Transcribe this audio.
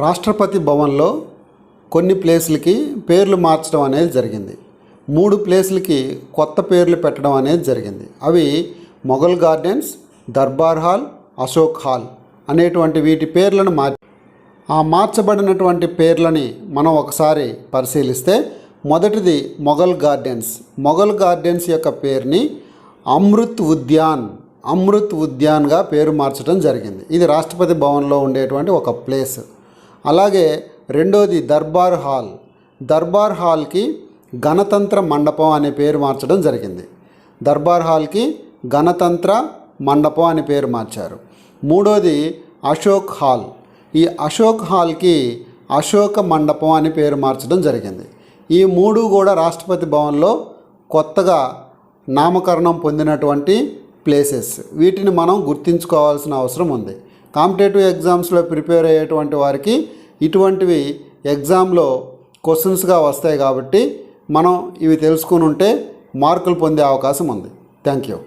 రాష్ట్రపతి భవన్లో కొన్ని ప్లేసులకి పేర్లు మార్చడం అనేది జరిగింది. 3 ప్లేసులకి కొత్త పేర్లు పెట్టడం అనేది జరిగింది. అవి Mughal gardens, Darbar hall, Ashok hall అనేటువంటి వీటి పేర్లను ఆ మార్చబడినటువంటి పేర్లని మనం ఒకసారి పరిశీలిస్తే, మొదటిది మొఘల్ గార్డెన్స్. మొఘల్ గార్డెన్స్ యొక్క పేరుని అమృత్ ఉద్యాన్గా పేరు మార్చడం జరిగింది. ఇది రాష్ట్రపతి భవన్లో ఉండేటువంటి ఒక ప్లేస్. అలాగే రెండోది దర్బార్ హాల్కి గణతంత్ర మండపం అనే పేరు మార్చడం జరిగింది. దర్బార్ హాల్కి గణతంత్ర మండపం అనే పేరు మార్చారు. మూడోది అశోక్ హాల్. ఈ అశోక్ హాల్కి అశోక మండపం అని పేరు మార్చడం జరిగింది. ఈ 3 కూడా రాష్ట్రపతి భవన్లో కొత్తగా నామకరణం పొందినటువంటి ప్లేసెస్. వీటిని మనం గుర్తుంచుకోవాల్సిన అవసరం ఉంది. కాంపిటేటివ్ ఎగ్జామ్స్లో ప్రిపేర్ అయ్యేటువంటి వారికి ఇటువంటివి ఎగ్జామ్లో క్వశ్చన్స్గా వస్తాయి కాబట్టి మనం ఇవి తెలుసుకుని ఉంటే మార్కులు పొందే అవకాశం ఉంది. Thank you.